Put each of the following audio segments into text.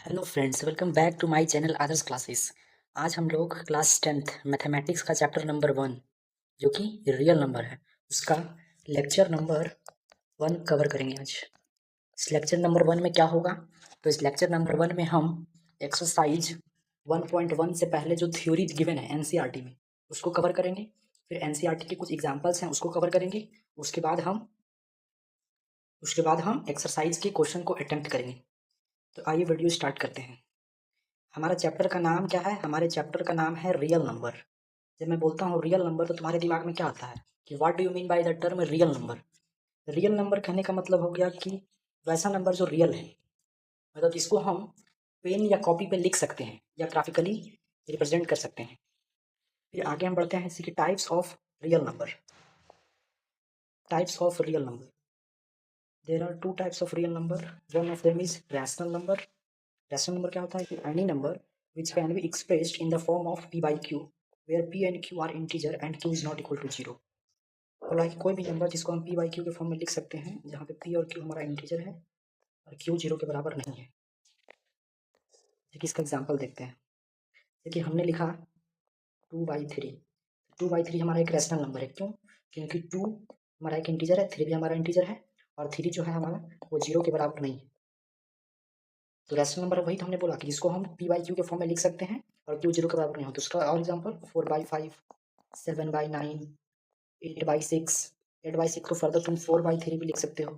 Hello friends, welcome back to my channel Adarsh classes. आज हम लोग क्लास 10th मैथमेटिक्स का चैप्टर नंबर 1 जो कि रियल नंबर है उसका लेक्चर नंबर 1 कवर करेंगे आज। इस लेक्चर नंबर 1 में क्या होगा, तो इस लेक्चर नंबर 1 में हम एक्सरसाइज 1.1 से पहले जो थ्योरी गिवन है एनसीईआरटी में उसको कवर करेंगे। फिर एनसीईआरटी के कुछ एग्जाम्पल्स हैं उसको कवर करेंगे। उसके बाद हम एक्सरसाइज के क्वेश्चन को अटेम्प्ट करेंगे। तो आइए वीडियो स्टार्ट करते हैं। हमारा चैप्टर का नाम क्या है? हमारे चैप्टर का नाम है रियल नंबर। जब मैं बोलता हूँ रियल नंबर तो तुम्हारे दिमाग में क्या आता है कि what do you mean by the term real number? Real number कहने का मतलब हो गया कि वैसा नंबर जो रियल है, मतलब जिसको हम पेन या कॉपी पे लिख सकते हैं या ग्राफिकली रिप्रेजेंट कर सकते हैं। फिर आगे हम बढ़ते हैं इसी के types of real number. Types of real number, there are two types of real number. One of them is rational number. Rational number क्या होता है कि any number which can be expressed in the form of p by q where p and q are integer and q is not equal to 0। बोला कि कोई भी number जिसको हम p by q के फॉर्म में लिख सकते हैं जहाँ पे p और q हमारा इंटीजर है और q 0 के बराबर नहीं है। देखिए इसका एग्जांपल देखते हैं। देखिए हमने लिखा 2/3। 2/3 हमारा एक रैशनल नंबर है। क्यों? क्योंकि 2 हमारा एक इंटीजर है, 3 भी हमारा इंटीजर है और 3 जो है हमारा वो 0 के बराबर नहीं है। तो रैशनल नंबर वही तो हमने बोला कि जिसको हम p by q के फॉर्म में लिख सकते हैं और q 0 के बराबर नहीं हो। तो उसका और एग्जांपल 4/5, 7/9, 8/6। 8/6 को फर्दर तुम 4/3 भी लिख सकते हो।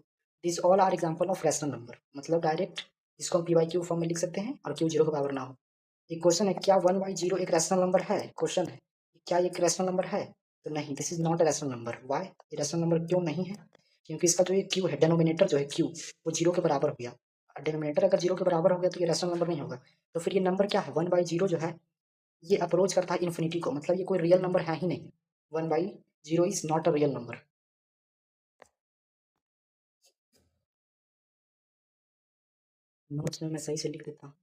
This all are example of rational number, मतलब डायरेक्ट जिसको हम p by q फॉर्म में लिख सकते हैं और q 0 के बराबर ना हो। एक क्वेश्चन है, क्या 1/0 एक रैशनल नंबर है? क्वेश्चन है, क्या ये एक रैशनल नंबर है? तो नहीं, this is not a rational number. Why? ये रैशनल नंबर क्यों नहीं है? क्योंकि इसका जो ये q है, डिनोमिनेटर जो है q, वो 0 के बराबर हो गया। डिनोमिनेटर अगर 0 के बराबर हो गया तो ये रैशनल नंबर नहीं होगा। तो फिर ये नंबर क्या है? 1/0 जो है ये अप्रोच करता है इन्फिनिटी को, मतलब ये कोई रियल नंबर है ही नहीं। 1/0 is not a real number. Notes में मैं सही से लिख देता हूँ।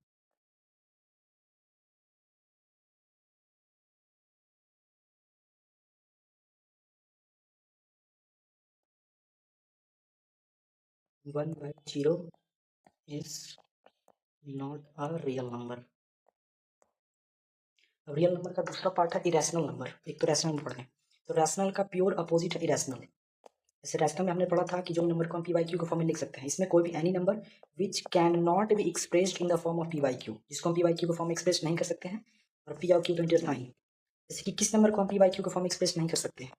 One by zero is not a real number. अब रियल नंबर का दूसरा पार्ट है इरेशनल नंबर। एक तो रैशनल नंबर पढ़े, तो रैशनल का प्योर अपोजिट है इरेशनल। जैसे रैशनल में हमने पढ़ा था कि जो नंबर को हम पी बाई क्यू के फॉर्म में लिख सकते हैं, इसमें कोई भी any number which can not be expressed in the form of P by Q, जिसको हम पी बाई क्यू के फॉर्म में एक्सप्रेस नहीं कर सकते हैं और पी और क्यू तो इंटीजर था ही। जैसे कि किस नंबर को हम पी बाई क्यू के फॉर्म में एक्सप्रेस नहीं कर सकते हैं?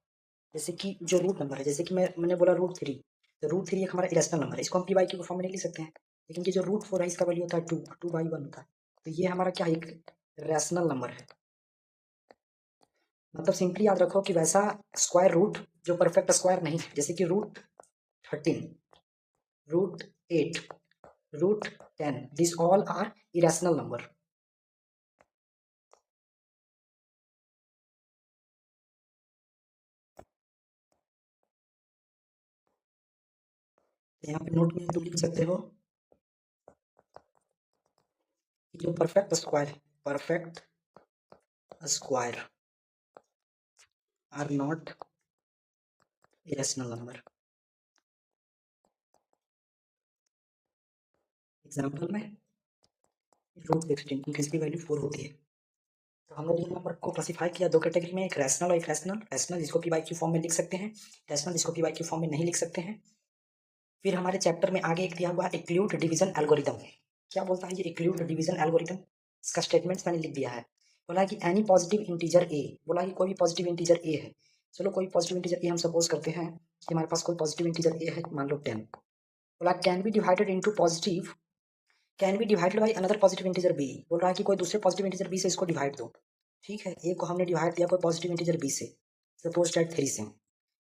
जैसे कि जो रूट नंबर है, जैसे कि मैंने बोला √3, तो √3 एक हमारा इरेशनल नंबर है, इसको हम पी बाई क्यू के फॉर्म में नहीं लिख सकते हैं। लेकिन कि जो √4 है इसका वैल्यू होता है 2/1 होता है। तो ये हमारा क्या है? एक रैशनल नंबर है। मतलब सिंपली याद रखो कि वैसा स्क्वायर रूट जो परफेक्ट स्क्वायर नहीं है, जैसे कि √13, √8, √10, this all are irrational number. यहाँ पे नोट में तुम लिख सकते हो कि जो परफेक्ट स्क्वायर है, perfect square are not irrational number. Example में √16 क्योंकि इसकी वैल्यू 4 होती है। तो हम लोग इन नंबर को क्लासिफाई किया दो कैटेगरी में, एक रैशनल और एक रैशनल। रैशनल जिसको पी बाई क्यू फॉर्म में लिख सकते हैं, रैशनल जिसको पी बाई क्यू फॉर्म में नहीं लिख सकते हैं। फिर हमारे चैप्टर में आगे एक दिया हुआ है एक्लूड डिवीजन एल्गोरिथम। क्या बोलता है ये एक्लूड डिवीजन एल्गोरिथम? इसका स्टेटमेंट्स मैंने लिख दिया है। बोला कि एनी पॉजिटिव इंटीजर ए, बोला कि कोई भी पॉजिटिव इंटीजर ए है। चलो कोई पॉजिटिव इंटीजर ए हम सपोज करते हैं कि हमारे पास कोई पॉजिटिव इंटीजर ए है, मान लो 10। बोला can be divided into positive, can be divided by another positive integer b. बोल रहा है कि कोई दूसरे पॉजिटिव इंटीजर बी से इसको डिवाइड दो। ठीक है, ए को हमने डिवाइड दिया कोई पॉजिटिव इंटीजर बी से, सपोज दैट 3 से।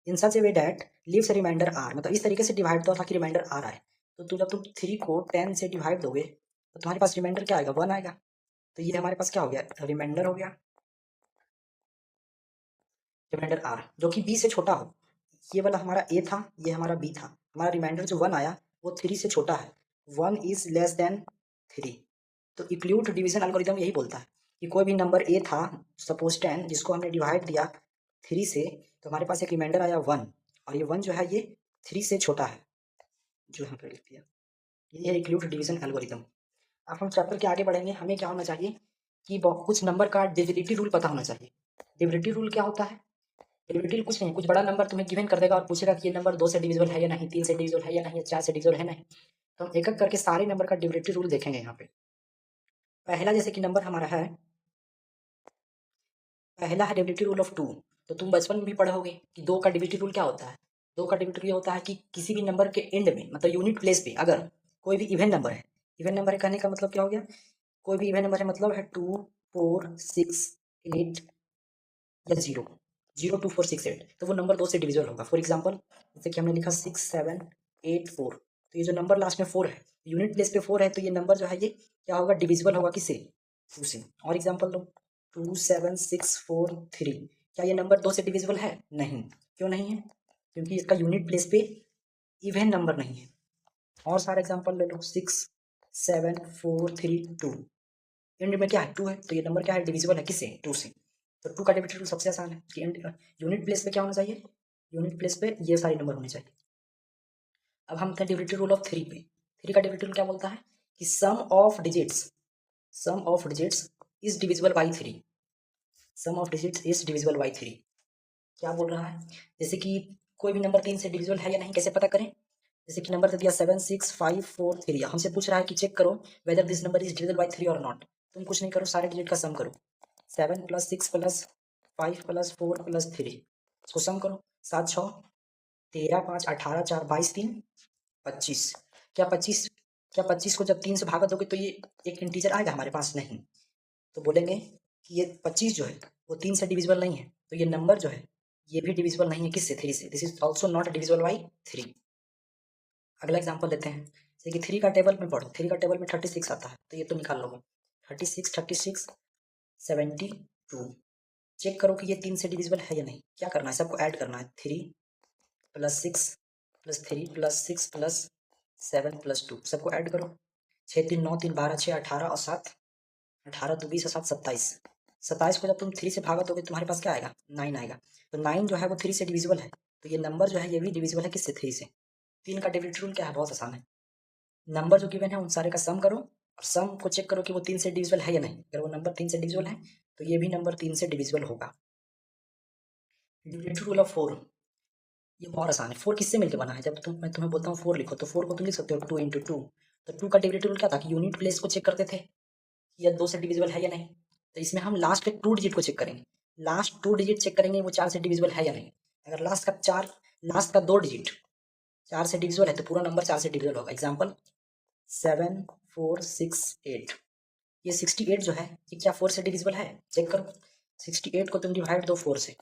In such a way that leaves remainder r, मतलब इस तरीके से डिवाइड दो ताकि रिमाइंडर आर आए। तो जब तुम 3 को 10 से डिवाइड दोगे तो तुम्हारे पास रिमाइंडर क्या आएगा? 1 आएगा। तो ये हमारे पास क्या हो गया? रिमाइंडर हो गया, रिमाइंडर आर जो कि बी से छोटा हो। ये वाला हमारा ए था, ये हमारा बी था। हमारा रिमाइंडर जो 1 आया वो 3 से छोटा है, 1 इज लेस देन 3। तो इक्लूड डिवीजन एल्गोरिथम यही बोलता है कि कोई भी नंबर ए था, सपोज 10, जिसको हमने डिवाइड दिया 3 से, तो हमारे पास एक रिमाइंडर आया 1, और ये 1 जो है ये 3 से छोटा है, जो यहाँ पर लिख दिया। ये है इक्लूड डिवीजन एल्गोरिथम। अब हम चैप्टर के आगे बढ़ेंगे। हमें क्या होना चाहिए कि कुछ नंबर का डिविजिबिलिटी रूल पता होना चाहिए। डिविजिबिलिटी रूल क्या होता है? डिविजिबिलिटी रूल कुछ नहीं, कुछ बड़ा नंबर तुम्हें गिवन कर देगा और पूछेगा कि ये नंबर 2 से डिविजिबल है या नहीं, 3 से डिविजिबल है या नहीं, 4 से डिविजिबल है नहीं। तो हम एक-एक करके सारे नंबर का डिविजिबिलिटी रूल देखेंगे यहाँ पे। पहला जैसे कि नंबर हमारा है, पहला है डिविजिबिलिटी रूल ऑफ 2। तो तुम बचपन में भी पढ़े होगे कि 2 का डिविजिबिलिटी रूल क्या होता है? 2 का डिविजिबिलिटी ये होता है कि किसी भी नंबर के एंड में, मतलब यूनिट प्लेस पे अगर कोई भी इवन नंबर है, इवन नंबर है कहने का मतलब क्या हो गया? कोई भी इवन नंबर है मतलब है 2, 4, 6, 8 या 0, 0, 2, 4, 6, 8, तो वो नंबर 2 से डिविजिबल होगा। फॉर एग्जाम्पल जैसे कि हमने लिखा 6, 7, 8, 4, तो ये जो नंबर लास्ट में 4 है, यूनिट प्लेस पे 4 है, तो ये नंबर जो है ये क्या होगा? डिविजिबल होगा किससे? 2 से। और एग्जाम्पल लो 2, 7, 6, 4, 3, क्या ये नंबर 2 से डिविजिबल है? नहीं। क्यों नहीं है? क्योंकि इसका यूनिट प्लेस पे इवन नंबर नहीं है। और सारे एग्जाम्पल ले लो 6, 7, 4, 3, 2, एंड में क्या है? 2 है, तो ये नंबर क्या है? डिविजिबल है किससे? 2 से। तो 2 का डिविजिबिलिटी रूल सबसे आसान है कि यूनिट प्लेस पे क्या होना चाहिए? यूनिट प्लेस पे ये सारे नंबर होने चाहिए। अब हम थे डिविजिबिलिटी रूल ऑफ 3 पे। 3 का डिविजिबिलिटी रूल क्या बोलता है कि sum of digits is divisible by 3। Sum of digits is divisible by 3 क्या बोल रहा है? जैसे कि कोई भी नंबर 3 से डिविजिबल है या नहीं, कैसे पता करें? जैसे कि नंबर दे दिया 7, 6, 5, 4, 3, हमसे पूछ रहा है कि चेक करो whether this number is divisible by 3 और नॉट। तुम कुछ नहीं करो, सारे डिजिट का सम करो। 7 + 6 + 5 + 4 + 3, इसको सम करो। 7, 6, 13, 5, 18, 4, 22, 3, 25। क्या 25 को जब 3 से भागा दोगे तो ये एक इंटीजर आएगा हमारे पास? नहीं। तो बोलेंगे कि ये 25 जो है वो 3 से डिविजिबल नहीं है, तो ये नंबर जो है ये भी डिविजिबल नहीं है किससे? 3 से। This is also not divisible by 3। अगला एग्जाम्पल लेते हैं, जैसे कि 3 का टेबल में पढ़ो। 3 का टेबल में 36 आता है, तो ये तो निकाल लोगे। 36, 36, 72। चेक करो कि ये 3 से डिविजिबल है या नहीं। क्या करना है? सबको ऐड करना है। 3 + 6 + 3 + 6 + 7 + 2, सबको ऐड करो। 6, 3, 9, 3, 12, 6, 18 और 7, 18 2 20 और 7 27। 27 को जब तुम 3 से भागा दोगे तुम्हारे पास क्या आएगा? 9 आएगा। तो 9 जो है वो 3 से डिविजिबल है, तो ये नंबर जो है ये भी डिविजिबल है किससे? 3 से। 3 का डिविजिबिलिटी रूल क्या है? बहुत आसान है। नंबर जो गिवन है उन सारे का सम करो और सम को चेक करो कि वो 3 से डिविजिबल है या नहीं। अगर वो नंबर 3 से डिविजिबल है तो ये भी नंबर 3 से डिविजिबल होगा। डिविजिबिलिटी रूल ऑफ 4, ये बहुत आसान है। 4 किससे मिलकर बना है? जब मैं तुम्हें बोलता हूँ 4 लिखो, तो 4 को तुम लिख सकते हो 2 × 2। तो 2 का डिविजिबिलिटी रूल क्या था कि यूनिट प्लेस को चेक करते थे कि यह 2 से डिविजिबल है या नहीं। तो इसमें हम लास्ट के 2 डिजिट को चेक करेंगे। लास्ट 2 डिजिट चेक करेंगे वो 4 से डिविजिबल है या नहीं। अगर लास्ट का 2 डिजिट 4 से डिविजिबल है तो पूरा नंबर 4 से डिविजिबल होगा। एग्जाम्पल 7, 4, 6, 8। ये 68 जो है ये क्या 4 से डिविजिबल है? चेक करो। 68 को तुम डिवाइड दो 4 से,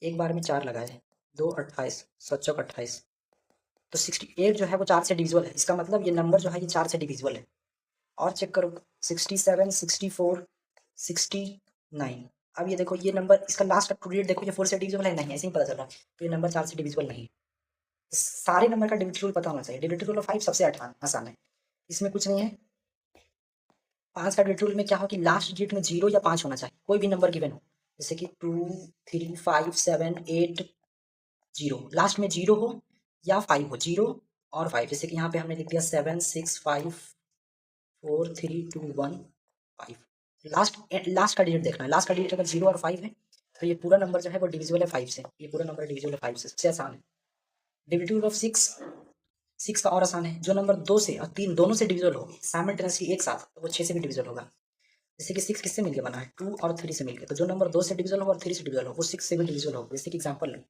एक बार में 4 लगाए, 2, 28, 7 चौक 28, तो 68 जो है वो 4 से डिविजिबल है। इसका मतलब ये नंबर जो है ये 4 से डिविजिबल है। और चेक करो 67, 64, 69। अब ये देखो ये नंबर, इसका लास्ट का 2 डिजिट देखो, ये 4 से डिविजिबल है? नहीं, ऐसे ही पता चल रहा है तो ये नंबर 4 से डिविजिबल नहीं है। सारे नंबर का डिविजिबिलिटी रूल पता होना चाहिए। डिविजिबिलिटी रूल ऑफ 5 सबसे आसान है, इसमें कुछ नहीं है। 5 का डिविजिबिलिटी रूल में क्या हो कि लास्ट डिजिट में 0 या 5 होना चाहिए, कोई भी नंबर गिवन हो, जैसे कि 2, 3, 5, 7, 8, 0, लास्ट में 0 हो या 5 हो, 0 और 5। जैसे कि यहाँ पे हमने लिख दिया 7, 6, 5, 4, 3, 2, 1, 5। लास्ट का डिजिट देखना है। लास्ट का डिजिट अगर 0 और 5 है तो ये पूरा नंबर जो है वो डिविजिबल है 5 से। ये पूरा नंबर डिविजिबल है 5 से, सबसे आसान है। डिविजिबिलिटी रूल ऑफ 6 का और आसान है। जो नंबर 2 से और 3 दोनों से डिविजिबल हो साइमल्टेनियसली एक साथ, तो वो 6 से भी डिविजिबल होगा। जैसे कि 6 किससे मिलकर बना है? 2 और 3 से मिलकर। तो जो नंबर 2 से डिविजिबल हो और 3 से डिविजिबल हो वो 6 से भी डिविजिबल हो। जैसे कि एग्जांपल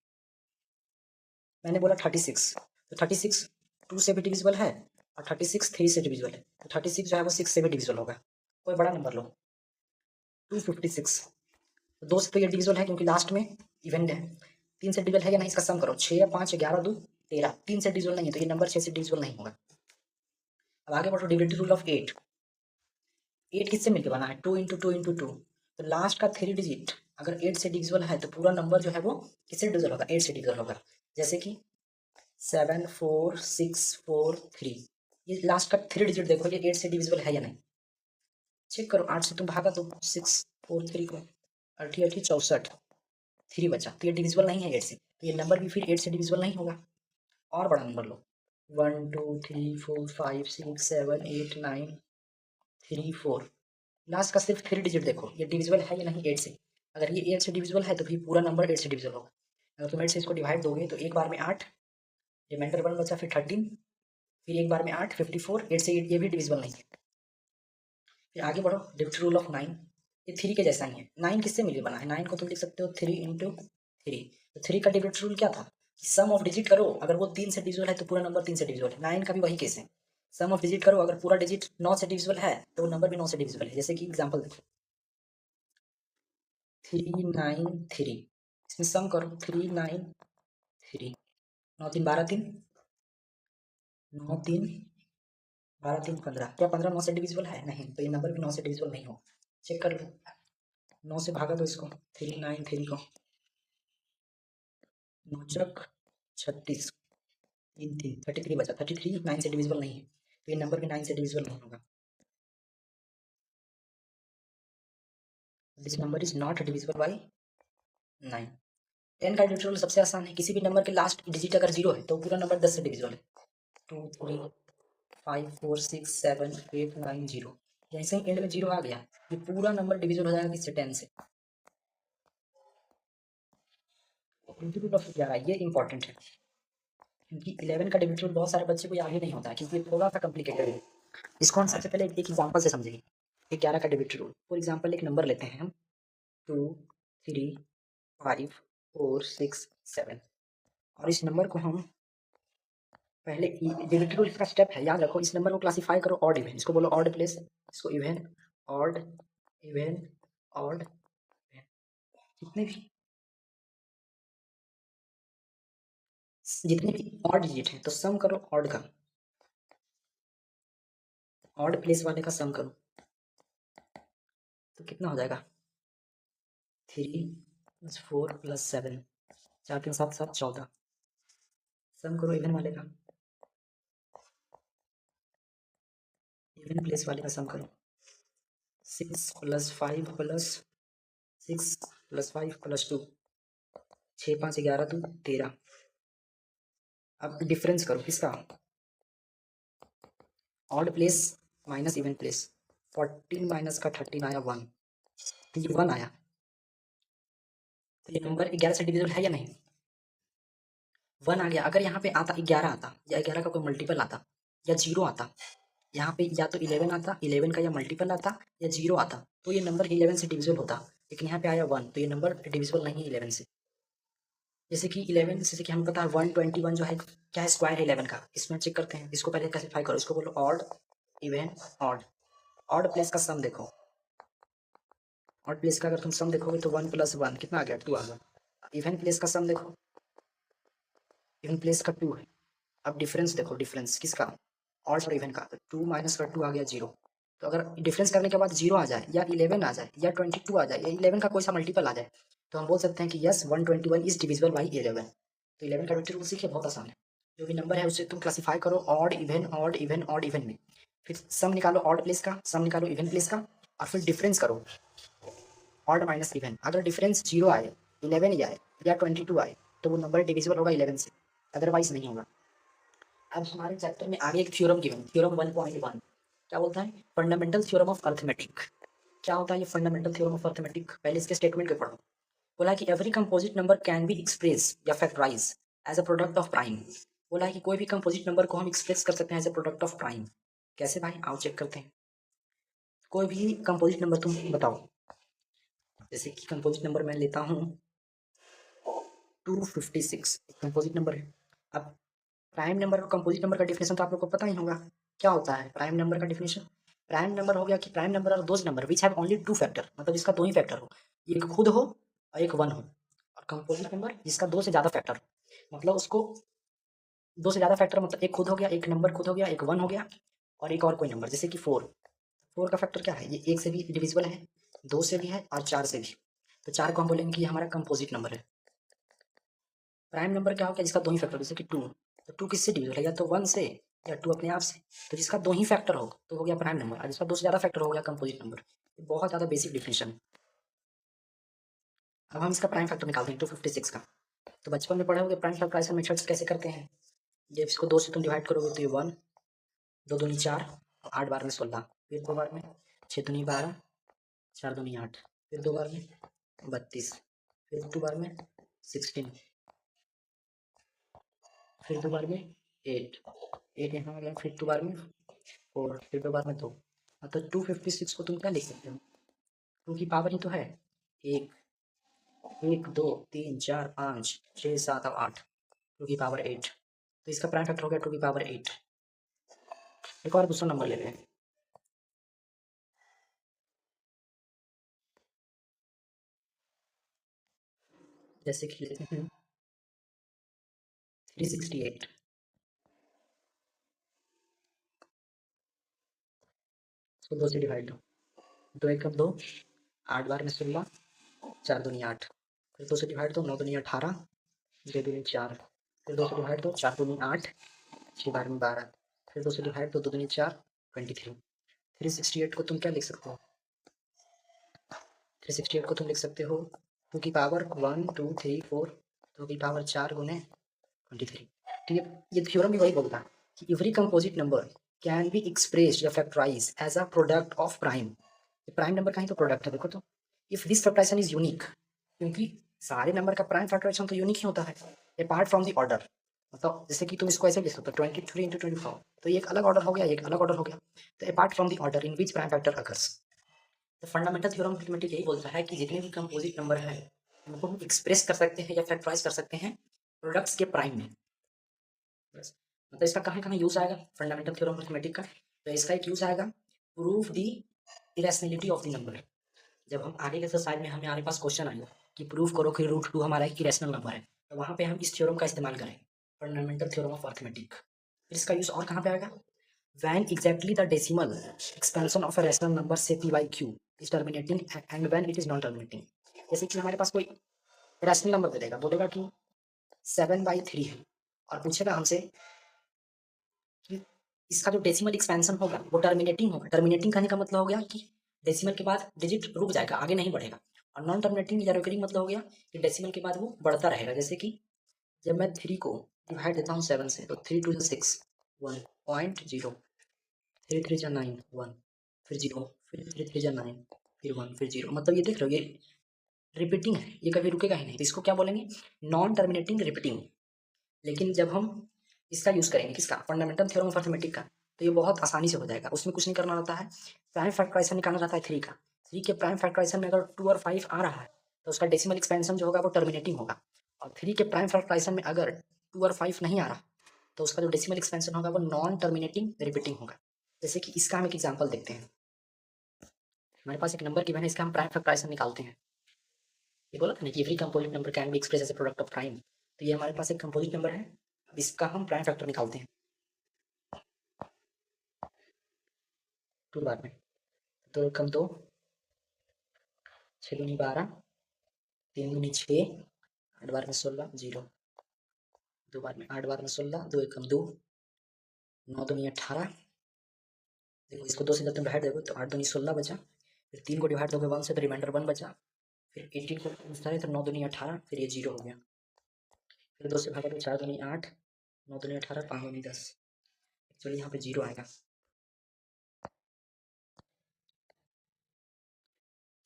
मैंने बोला 36, तो 36 2 से भी डिविजिबल है और 36 3 से डिविजिबल है, तो 36 जो है वो 6 से भी डिविजिबल होगा। कोई बड़ा नंबर लो 256, तो 2 से तो ये डिविजिबल है क्योंकि लास्ट में इवेंट है। 3 से डिविजिबल है या नहीं इसका सम करो। 6, 5, 11, 2, 13, 3 से डिविजिबल नहीं है तो ये नंबर 6 से डिविजिबल नहीं होगा। अब आगे बढ़ो डिविजिबिलिटी रूल ऑफ 8। 8 किससे मिलकर बना है? 2 × 2 × 2। तो लास्ट का 3 डिजिट अगर 8 से डिविजिबल है तो पूरा नंबर जो है वो किससे डिविजिबल होगा? 8 से डिविजिबल होगा। जैसे कि 7, 4, 6, 4, 3, ये लास्ट का 3 डिजिट देखो ये 8 से डिविजिबल है या नहीं। चेक करो, 8 से तुम भागा दो 6, 4, 3 को, 8 8 64, 3 बचा, तो ये डिविजिबल नहीं है 8 से, तो ये नंबर भी फिर 8 से डिविजिबल नहीं होगा। और बड़ा नंबर लो 1, 2, 3, 4, 5, 6, 7, 8, 9, 3 4 लास्ट का सिर्फ 3 डिजिट देखो, ये डिविजिबल है या नहीं 8 से। अगर ये 8 से डिविजिबल है तो फिर पूरा नंबर 8 से डिविजिबल होगा। अगर तुम 8 से इसको डिवाइड दोगे तो एक बार में 8, रिमाइंडर 1 बचा, फिर 13, फिर एक बार में 8, 54, 8 से 8 ये भी डिविजिबल नहीं है। फिर आगे बढ़ो, डिविजिबल रूल ऑफ 9, ये 3 के जैसा ही है। 9 किससे मिलकर बना है? 9 को तुम लिख सकते हो 3 इंटू 3। तो 3 का डिविजिबल रूल क्या था? सम ऑफ डिजिट करो, अगर वो 3 से डिविजिबल है तो पूरा नंबर 3 से डिविजिबल है। 9 का भी वही केस है, सम ऑफ डिजिट करो, अगर पूरा डिजिट 9 से डिविजिबल है तो वो नंबर भी 9 से डिविजिबल है। जैसे कि एग्जांपल देखो 393, इसमें सम करो 393, 9 3 12 3, 9 3 12 3 15, क्या 15 9 से डिविजिबल है? नहीं, तो ये नंबर भी 9 से डिविजिबल नहीं हो। चेक कर लो, 9 से भागा दो इसको, 393 को, 9 चक 36, 3 3 33 बचा, 33 9 से डिविजिबल नहीं है, तो ये नंबर भी 9 से डिविजिबल नहीं होगा। This number is not divisible by 9। 10 का डिविजिबल सबसे आसान है, किसी भी नंबर के लास्ट डिजिट अगर 0 है तो पूरा नंबर 10 से डिविजिबल है। 2 3 5 4 6 7 8 9 0, जैसे ही एंड में 0 आ गया ये पूरा नंबर डिविजिबल हो जाएगा किससे? 10 से। डिविजिबल ऑफ 11 ये इंपॉर्टेंट है, क्योंकि 11 का डिविजिबल बहुत सारे बच्चे को याद ही नहीं होता है, क्योंकि ये थोड़ा सा कॉम्प्लिकेटेड है। इसको हम सबसे पहले एक एग्जांपल से समझेंगे। 11 का डिविजिबल, फॉर एग्जांपल एक नंबर लेते हैं हम 2 3 5 4 6 7, और इस नंबर को हम पहले डिविजिबल का स्टेप है, याद रखो, इस नंबर को क्लासीफाई करो ऑड इवन, इसको बोलो ऑड प्लेस, इसको इवन ऑड इवन ऑड, जितने भी ऑड डिजिट है तो सम करो ऑड का, ऑड प्लेस वाले का सम करो, तो कितना हो जाएगा? 3 + 4 + 7, 4 3 7 7 14, सम करो इवन वाले का, इवन प्लेस वाले का सम करो, 6 + 5 + 6 + 5 + 2, 6 5 11 2 13। अब डिफरेंस करो किसका? Odd place minus even place, 14 minus का 13 आया 1, तो ये 1 आया, तो ये नंबर 11 से डिविजिबल है या नहीं? 1 आ गया। अगर यहाँ पे आता 11 आता, या 11 का कोई मल्टीपल आता, या 0 आता, यहाँ पे या तो 11 आता, 11 का या मल्टीपल आता, या 0 आता, तो ये नंबर 11 से डिविजिबल होता। लेकिन यहाँ पे आया 1, तो ये नंबर डिविजिबल नहीं है 11 से। जैसे कि 11, जैसे कि हमें पता है 121 जो है क्या है? स्क्वायर है 11 का। इसमें चेक करते हैं, इसको पहले क्लासीफाई करो, इसको बोलो odd even odd. Odd place का सम देखो, ऑड प्लेस का अगर तुम सम देखोगे तो 1 + 1 कितना आ गया? 2 आ गया। इवन प्लेस का सम देखो, इवन प्लेस का 2 है। अब डिफरेंस देखो, डिफरेंस किसका? ऑड और इवन का, तो 2 माइनस का 2 आ गया 0। तो अगर डिफरेंस करने के बाद 0 आ जाए, या 11 आ जाए, या 22 आ जाए, या 11 का कोई सा मल्टीपल आ जाए, तो हम बोल सकते हैं कि यस 121 इज डिविजिबल बाई 11। तो 11 का डिविजिबल सीखिए, बहुत आसान है। जो भी नंबर है उसे तुम क्लासीफाई करो odd even odd even odd even में, फिर सम निकालो ऑड प्लेस का, सम निकालो इवन प्लेस का, और फिर डिफरेंस करो ऑड माइनस इवन। अगर डिफरेंस 0 आए, 11 ही आए, या 22 आए, तो वो नंबर डिविजिबल होगा 11 से, अदरवाइज नहीं होगा। अब हमारे चैप्टर में आगे एक थ्योरम गिवन, थ्योरम 1.1 क्या बोलता है? Fundamental theorem of arithmetic. क्या होता है ये फंडामेंटल थ्योरम ऑफ अर्थमेटिक? पहले इसके स्टेटमेंट को पढ़ो। बोला है कि every composite number can be express या factorise as a product of prime. बोला है कि कोई भी कंपोजिट नंबर को हम एक्सप्रेस कर सकते हैं as a product of prime. कैसे भाई? आओ चेक करते हैं। कोई भी कंपोजिट नंबर तुम बताओ, जैसे कि कंपोजिट नंबर मैं लेता हूँ 256, कंपोजिट नंबर है। अब प्राइम नंबर और कंपोजिट नंबर का डिफिनेशन तो आप लोग को पता ही होगा, क्या होता है प्राइम नंबर का डिफिनेशन? प्राइम नंबर हो गया कि prime number are those number which have only 2 factor, मतलब जिसका 2 ही फैक्टर हो, एक खुद हो और एक 1 हो। और कंपोजिट नंबर जिसका 2 से ज़्यादा फैक्टर हो, मतलब उसको 2 से ज़्यादा फैक्टर, मतलब एक खुद हो गया, एक नंबर खुद हो गया, एक 1 हो गया, और एक और कोई नंबर, जैसे कि 4। 4 का फैक्टर क्या है? ये 1 से भी डिविजिबल है, 2 से भी है, और 4 से भी। तो 4 को हम बोलेंगे कि ये हमारा कंपोजिट नंबर है। प्राइम नंबर क्या हो गया? जिसका 2 ही फैक्टर, जैसे कि 2, तो 2 किससे डिविजिबल है? या तो 1 से, या 2 अपने आप से। तो जिसका 2 ही फैक्टर हो तो हो गया प्राइम नंबर, और जिसका 2 से ज़्यादा फैक्टर हो गया कंपोजिट नंबर। बहुत ज़्यादा बेसिक डिफिनेशन। अब हम इसका प्राइम फैक्टर निकालते हैं 256 का। तो बचपन में पढ़े होंगे प्राइम फैक्टराइजेशन मेथड्स कैसे करते हैं। जब इसको 2 से तुम डिवाइड करोगे तो ये 1, 2 दूनी 4, 8 12 में 16, फिर 2 बार में 6 दूनी 12, 4 दूनी 8, फिर 2 बार में 32, फिर 2 बार में 16, फिर 2 बार में 8, 8 यहाँ आ गया, फिर 2 बार में 4, फिर 2 बार में 2। मतलब 256 को तुम क्या लिख सकते हो? 2 की पावर ही तो है 1, 1 2 3 4 5 6 7 और 8, 2 की पावर 8, तो इसका प्राइम फैक्टर हो गया 2 की पावर 8। एक और दूसरा नंबर ले लें, जैसे कि लेते हैं 368, इसको 2 से डिवाइड दो, 2 एकम 2, 8 बार में 16, 4 दूनी 8, फिर 2 से डिवाइड दो, 9 दूनी 18, 2 दूनी 4, फिर 2 से डिवाइड दो, 4 दूनी 8, 6 बार में 12, फिर 2 से डिवाइड दो, 2 दूनी 4, 23। 368 को तुम क्या लिख सकते हो? 368 को तुम लिख सकते हो 2 की पावर 1 2 3 4, 2 की पावर 4 गुने 23। ठीक है, ये थ्योरम भी वही बोलता है कि every composite number can be expressed या factorise as a product of prime. Prime number का ही तो प्रोडक्ट है, देखो तो if this factorisation is unique, क्योंकि सारे नंबर का प्राइम फैक्टराइजेशन तो यूनिक ही होता है अपार्ट फ्रॉम द ऑर्डर। मतलब जैसे कि तुम इसको ऐसे लिख सकते हो 23 इंटू 24, तो ये एक अलग ऑर्डर हो गया, एक अलग ऑर्डर हो गया, तो apart from the order in which prime factor occurs. तो फंडामेंटल थ्योरम अल्टीमेटली यही बोलता है कि जितने भी कंपोजिट नंबर है उनको हम एक्सप्रेस कर सकते हैं या फैक्टराइज कर सकते हैं प्रोडक्ट्स के प्राइम में। बस, मतलब इसका कहाँ कहाँ यूज आएगा फंडामेंटल थ्योरम मैथमेटिक का? तो इसका एक यूज आएगा proof the irrationality of the number. जब हम आगे के एक्सरसाइज में हमारे पास क्वेश्चन आएगा कि प्रूफ करो कि रूट 2 हमारा एक इरेशनल नंबर है, तो वहाँ पे हम इस थ्योरम का इस्तेमाल करें, फंडामेंटल थ्योरम ऑफ अर्थमेटिक। फिर इसका यूज और कहाँ पे आएगा? when exactly the decimal expansion of a rational number say p by q is terminating and when it is non terminating। जैसे कि हमारे पास कोई रैशनल नंबर दे देगा, बोलेगा कि 7/3 है, और पूछेगा हमसे कि इसका जो डेसिमल एक्सपेंशन होगा वो टर्मिनेटिंग होगा। टर्मिनेटिंग कहने का मतलब हो गया कि डेसिमल के बाद डिजिट रुक जाएगा, आगे नहीं बढ़ेगा। और नॉन टर्मिनेटिंग या रिकरिंग मतलब हो गया कि डेसिमल के बाद वो बढ़ता रहेगा। जैसे कि जब मैं 3 को डिवाइड देता हूँ 7 से, तो 3 2 6 1.0, 3 3 जा 9 1, फिर 0, फिर 3 3 जा 9, फिर 1, फिर 0। मतलब ये देख रहे हो, ये रिपीटिंग है, ये कभी रुकेगा ही नहीं, तो इसको क्या बोलेंगे? Non terminating repeating. लेकिन जब हम इसका यूज़ करेंगे, किसका? फंडामेंटल थ्योरम ऑफ अर्थमेटिक का, तो ये बहुत आसानी से हो जाएगा। उसमें कुछ नहीं करना होता है, प्राइम फैक्टराइजेशन निकालना रहता है 3 का। 3 के प्राइम फैक्टराइजेशन में अगर 2 और 5 आ रहा है तो उसका डेसिमल एक्सपेंशन जो होगा वो टर्मिनेटिंग होगा। और 3 के प्राइम फैक्टराइजेशन में अगर 2 और 5 नहीं आ रहा तो उसका जो डेसिमल एक्सपेंशन होगा वो नॉन टर्मिनेटिंग रिपीटिंग होगा। जैसे कि इसका हम एक एग्जाम्पल देखते हैं। हमारे पास एक नंबर गिवन है, इसका हम प्राइम फैक्टराइजेशन निकालते हैं। ये बोला था ना कि every composite number can be express as a product of prime, तो ये हमारे पास एक कंपोजिट नंबर है, अब इसका हम प्राइम फैक्टर निकालते हैं 2 बार में। 2 कम 2, 6 दूनी 12, 3 दूनी 6, 8 बार में 16, 0, 2 बार में 8 बार में 16, 2 एकम 2, 9 दूनी 18। देखो इसको 2 से जब तुम डिवाइड दोगे तो 8 दूनी 16 बचा, फिर 3 को डिवाइड दोगे 1 से तो रिमाइंडर 1 बचा, फिर 18 को गुणा तो 9 दूनी 18, फिर ये 0 हो गया। फिर 2 से भागा तो 4 दूनी 8, 9 दूनी 18, 5 दूनी 10। एक्चुअली यहाँ पे 0 आएगा।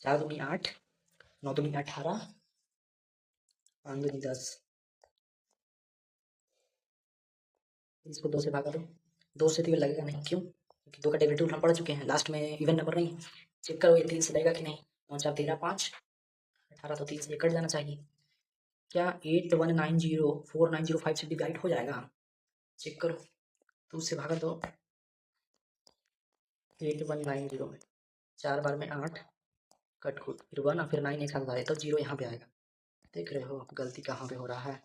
4 दूनी 8, 9 दूनी 18, 5 दूनी 10। इसको 2 से भागा दो, 2 से तो ये लगेगा नहीं, क्यों? क्योंकि 2 का डेरिवेटिव हम पढ़ चुके हैं, लास्ट में इवन नंबर नहीं है। चेक करो ये 3 से लगेगा कि नहीं। 9 4 13 5, 18 तो 3 से ये कट जाना चाहिए। क्या 81904905 से डिवाइड हो जाएगा? चेक करो, 2 से भागा तो 8190 में 4 बार में 8, कट खुद, फिर 1 और फिर 9 एक साथ भागे तो 0 यहाँ पे आएगा। देख रहे हो गलती कहाँ पे हो रहा है।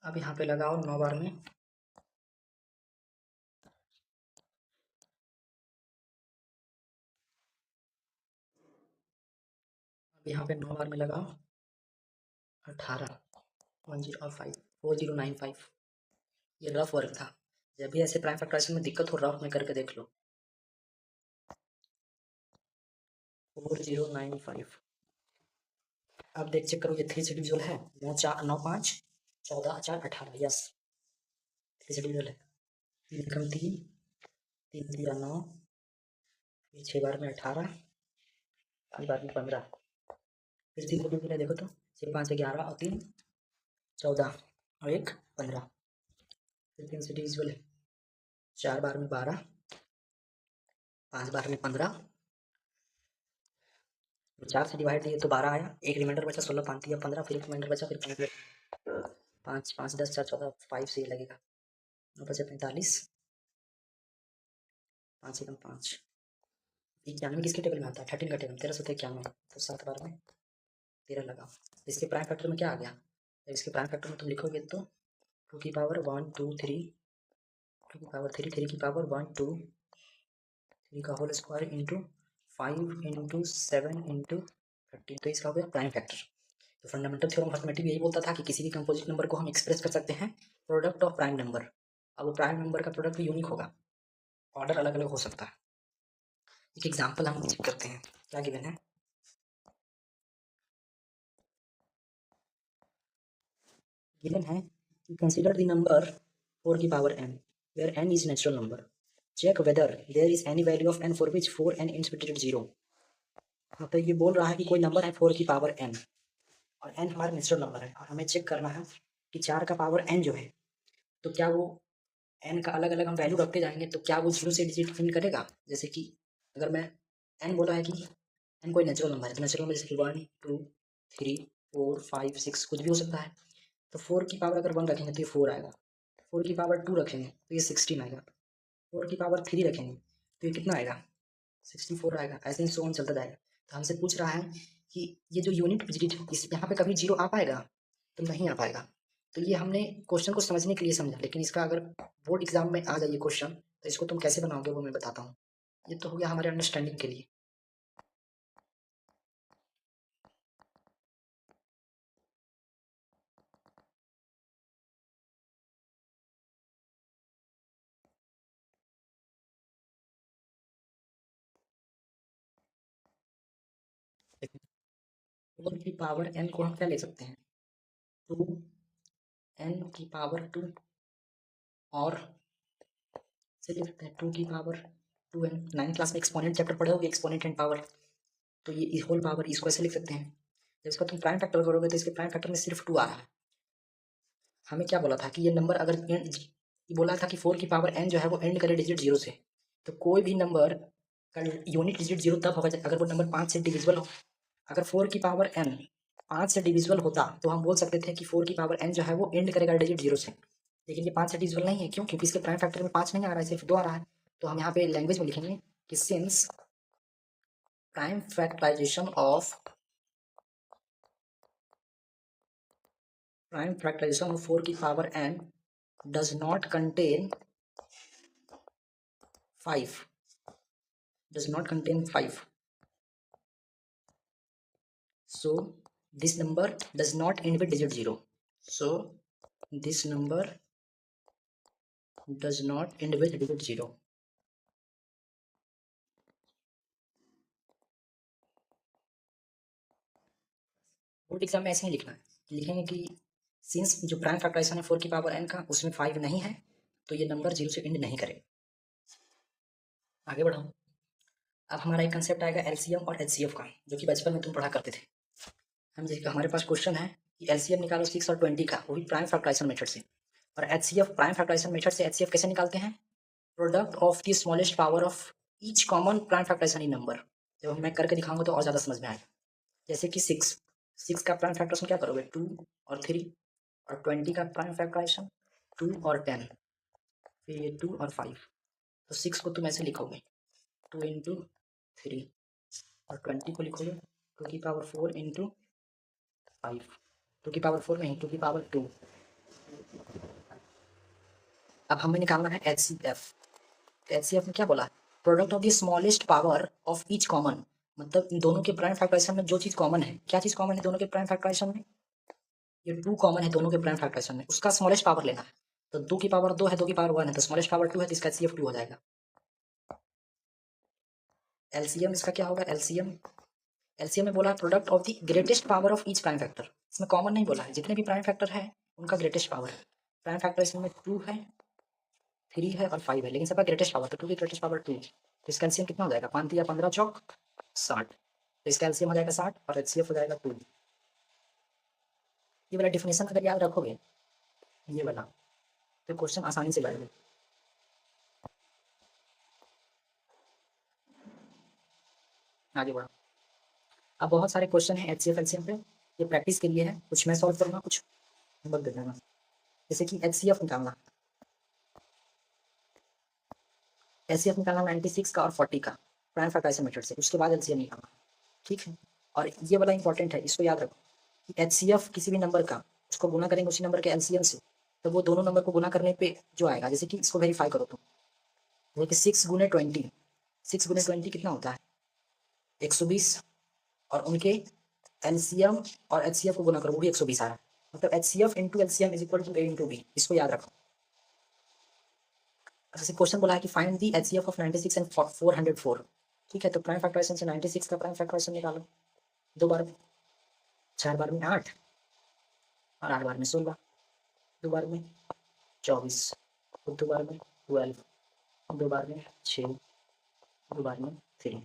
अब यहाँ पे लगाओ 9 बार में, अब यहाँ पे 9 बार में लगाओ 18, 105, 4095। ये रफ वर्क था, जब भी ऐसे प्राइम फैक्टराइजेशन में दिक्कत हो रफ में करके देख लो। 4095। अब देख चेक करो, ये 3 से डिविजिबल है, 9 4 9 5 14 4 18, यस 3 से डिविजिबल है। 3 एकम 3, 3 दिया 9, फिर 6 बार में 18, 5 बार में 15, फिर 3 को देखो तो 6 5 11 और 3 14 और 1 15, फिर 3 से डिविजिबल है 4 बार में 12, 5 बार में 15, 4 से डिवाइड दिए तो 12 आया, एक रिमाइंडर बचा 16 5 दिया 15, फिर एक रिमाइंडर बचा फिर 5 5 10 4 14 5 से ही लगेगा, 9 बचे 45, 5 एकम 5, 91 किसके टेबल में आता है 13 का टेबल 1391, तो 7 बार में 13 लगा। इसके प्राइम फैक्टर में क्या आ गया, इसके प्राइम फैक्टर में तुम लिखोगे तो 2 की पावर 1 2 3, 2 की पावर 3 3 की पावर 1 2 3 का whole square into 5 into 7 into 13, तो इसका हो गया प्राइम फैक्टर। तो फंडामेंटल थ्योरम ऑफ अरिथमेटिक यही बोलता था कि किसी भी कंपोजिट नंबर को हम एक्सप्रेस कर सकते हैं प्रोडक्ट ऑफ प्राइम नंबर। अब वो प्राइम नंबर का प्रोडक्ट भी यूनिक होगा, ऑर्डर अलग अलग हो सकता है। एक एग्जांपल हम चेक करते हैं, क्या गिवन है, गिवन है कि कंसीडर द नंबर 4 की power n where n is natural number, check whether there is any value of n for which 4n ends with digit 0। हाँ, तो ये बोल रहा है कि कोई नंबर है 4 की पावर n और n हमारा नेचुरल नंबर है और हमें चेक करना है कि 4 का पावर n जो है तो क्या वो n का अलग अलग हम वैल्यू रखते जाएंगे तो क्या वो 0 से डिजिट इन करेगा। जैसे कि अगर मैं n बोला है कि n कोई नेचुरल नंबर है तो नेचुरल नंबर जैसे कि 1 2 3 4 5 6 कुछ भी हो सकता है, तो 4 की पावर अगर 1 रखेंगे तो ये 4 आएगा, 4 की पावर 2 रखेंगे तो ये 16 आएगा, 4 की पावर 3 रखेंगे तो ये कितना आएगा 64 आएगा, ऐसे ही सो ऑन चलता जाएगा। तो हमसे पूछ रहा है कि ये जो यूनिट डिजिट इस यहाँ पे कभी 0 आ पाएगा, तो नहीं आ पाएगा। तो ये हमने क्वेश्चन को समझने के लिए समझा, लेकिन इसका अगर बोर्ड एग्जाम में आ जाए ये क्वेश्चन तो इसको तुम कैसे बनाओगे वो मैं बताता हूँ। ये तो हो गया हमारे अंडरस्टैंडिंग के लिए। फोर की पावर n को हम क्या ले सकते हैं 2 n की पावर 2 और से ले सकते हैं 2 की पावर 2n। 9th क्लास में एक्सपोनेंट चैप्टर पढ़े होगे, एक्सपोनेंट एंड पावर, तो ये होल पावर इसको ऐसे लिख सकते हैं। जब इसका तुम प्राइम फैक्टर करोगे तो इसके प्राइम फैक्टर में सिर्फ 2 आ रहा है। हमें क्या बोला था कि ये नंबर अगर ये बोला था कि 4 की पावर n जो है वो एंड करे डिजिट 0 से, तो कोई भी नंबर का यूनिट डिजिट 0 तब होगा अगर वो नंबर 5 से डिविजिबल हो। अगर 4 की पावर n 5 से डिविजिबल होता तो हम बोल सकते थे कि 4 की पावर n जो है वो एंड करेगा डिजिट 0 से, लेकिन ये 5 से डिविजिबल नहीं है। क्यों? क्योंकि इसके प्राइम फैक्टर में 5 नहीं आ रहा है, सिर्फ 2 आ रहा है। तो हम यहाँ पे लैंग्वेज में लिखेंगे कि सिंस प्राइम फैक्टराइजेशन ऑफ 4 की power n does not contain 5, so this number does not end with digit 0, so this number does not end with digit 0। Board exam में ऐसे ही लिखना है, लिखेंगे कि सिंस जो प्राइम फैक्टराइजेशन है 4 की पावर n का उसमें 5 नहीं है तो ये नंबर 0 से एंड नहीं करेगा। आगे बढ़ाओ। अब हमारा एक कंसेप्ट आएगा एलसीएम और एचसीएफ का, जो कि बचपन में तुम पढ़ा करते थे। हम जैसे हमारे पास क्वेश्चन है कि एलसीएम निकालो 6 और 20 का, वो भी प्राइम फैक्टराइजेशन मेथड से, और एचसीएफ प्राइम फैक्टराइजेशन मेथड से एचसीएफ कैसे निकालते हैं, product of the smallest power of each common prime factorisation in number. जब मैं करके दिखाऊंगा तो और ज़्यादा समझ में आएगा। जैसे कि 6 का प्राइम फैक्टराइजेशन क्या करोगे 2 और 3, और 20 का प्राइम फैक्टराइजेशन 2 और 10, फिर ये 2 और 5। तो 6 को तुम ऐसे लिखोगे 2 इंटू 3, और 20 को लिखोगे 2 की पावर 4 इंटू 5, 2 की पावर 4 नहीं 2 की पावर 2। अब हमें निकालना है एच सी एफ में क्या बोला, product of the smallest power of each common, मतलब इन दोनों के प्राइम फैक्टराइजेशन में जो चीज़ कॉमन है, क्या चीज़ कॉमन है दोनों के प्राइम फैक्टराइजेशन में, ये 2 कॉमन है दोनों के प्राइम फैक्टराइजेशन में, उसका स्मॉलेस्ट पावर लेना है। तो 2 की पावर 2 है, 2 की पावर 1 है, तो स्मॉलेस्ट पावर 2 है, तो इसका एचसीएफ 2 हो जाएगा। एलसीएम इसका क्या होगा, एलसीएम में बोला है product of the greatest power of each prime factor, इसमें कॉमन नहीं बोला है, जितने भी प्राइम फैक्टर है उनका ग्रेटेस्ट पावर है। प्राइम फैक्टर इसमें 2 है, 3 है और 5 है, लेकिन सबका ग्रेटेस्ट पावर तो 2 की ग्रेटेस्ट पावर 2, तो इसका एलसीएम कितना हो जाएगा, 5 या 15 चौक 60, तो इसका एलसीएम हो जाएगा 60 और एचसीएफ हो जाएगा 2। ये वाला डिफिनेशन अगर याद रखोगे ये वाला, तो क्वेश्चन आसानी से बैठेगा। आगे बढ़ो। अब बहुत सारे क्वेश्चन है एचसीएफ एलसीएम पे, ये प्रैक्टिस के लिए है, कुछ मैं सॉल्व करूँगा, कुछ नंबर दे देना। जैसे कि एचसीएफ निकालना, एचसीएफ निकालना 96 का और 40 का प्राइम फैक्टराइजेशन मेथड से, उसके बाद एलसीएम निकालना, ठीक है। और ये वाला इंपॉर्टेंट है, इसको याद रखो कि एचसीएफ किसी भी नंबर का उसको गुना करेंगे उसी नंबर के एलसीएम से, तो वो दोनों नंबर को गुना करने पे जो आएगा, जैसे कि इसको वेरीफाई करो तुम, जैसे कि 6 गुने 20, 6 गुने 20 कितना होता है 120, और उनके एलसीएम और एचसीएफ को गुना करो वो भी 120 आया, मतलब HCF into LCM is equal to a into b, इसको याद रखो। जैसे क्वेश्चन बोला है कि find the HCF of 96 and 404, ठीक है, तो प्राइम फैक्टराइजेशन से 96 का प्राइम फैक्टराइजेशन निकालो, 2 बार में 4 बार में 8 और 8 बार में 16, 2 बार में 24, 2 बार में 12, 2 बार में 6, 2 बार में 3,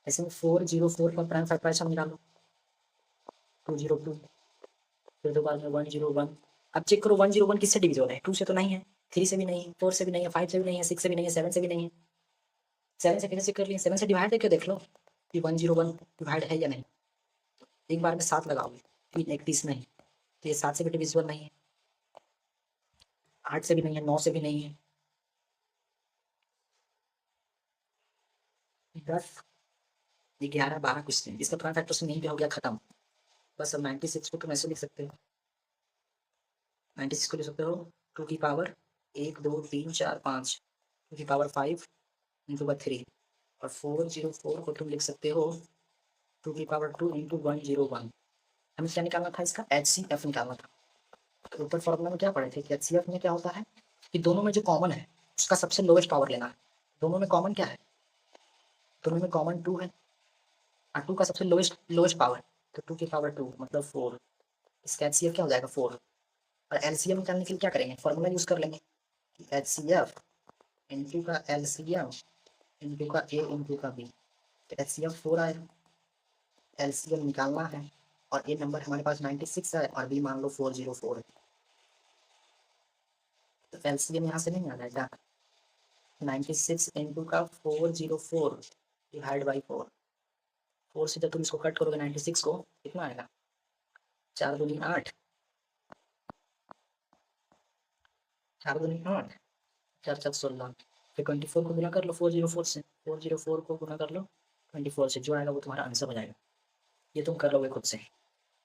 ऐसे में 404 का प्राइम फैक्टराइजेशन निकालो 202, फिर 2 बार में 101। अब चेक करो 101 किससे डिविजन है, 2 से तो नहीं है, 3 से भी नहीं है, 4 से भी नहीं है, 5 से भी नहीं है, 6 से भी नहीं है, 7 से भी नहीं है, 7 से कैसे चेक कर लिए, 7 से डिवाइड करके देख लो कि 101 डिवाइड है या नहीं, एक बार में 7 लगाओगे 3 31 नहीं, तो ये 7 से भी डिविजिबल नहीं है, 8 से भी नहीं है, 9 से भी नहीं है, 10 11 12 कुछ नहीं, इसका प्राइम फैक्टर से नहीं भी हो गया खत्म। बस अब 96 को तुम ऐसे लिख सकते हो, 96 को लिख सकते हो 2 की पावर 1 2 3 4 5, 2 की पावर 5 इंटू 3, और 404 को तुम लिख सकते हो 2 की पावर 2 इंटू 101। हमें क्या निकालना था, इसका एचसीएफ निकालना था। तो ऊपर फॉर्मूला में क्या पढ़े थे कि एचसीएफ में क्या होता है कि दोनों में जो कॉमन है उसका सबसे लोवेस्ट पावर लेना है। दोनों में कॉमन क्या है, दोनों में कॉमन 2 है, और 2 का सबसे लोवेस्ट लोवेस्ट पावर, तो 2 की पावर 2 मतलब 4, इसका एचसीएफ क्या हो जाएगा 4। और एलसीएम निकालने के लिए क्या करेंगे, फॉर्मूला यूज कर लेंगे, एचसीएफ इंटू का एलसीएम इंटू का ए इंटू का बी, तो एचसीएफ 4 आएगा, एलसीएम निकालना है, और ए नंबर हमारे पास 96 है और बी मान लो 404 है, तो एलसीएम यहाँ से नहीं आ जाएगा, 96 इंटू का 404 डिवाइड बाई 4, 4 से जब तुम इसको कट करोगे 96 को कितना आएगा, 4 दूनी 8, 4 दूनी 8, 4 4 16, फिर 24 को गुना कर लो 404 से, 404 को गुना कर लो 24 से, जो आएगा वो तुम्हारा आंसर हो जाएगा, ये तुम कर लोगे खुद से।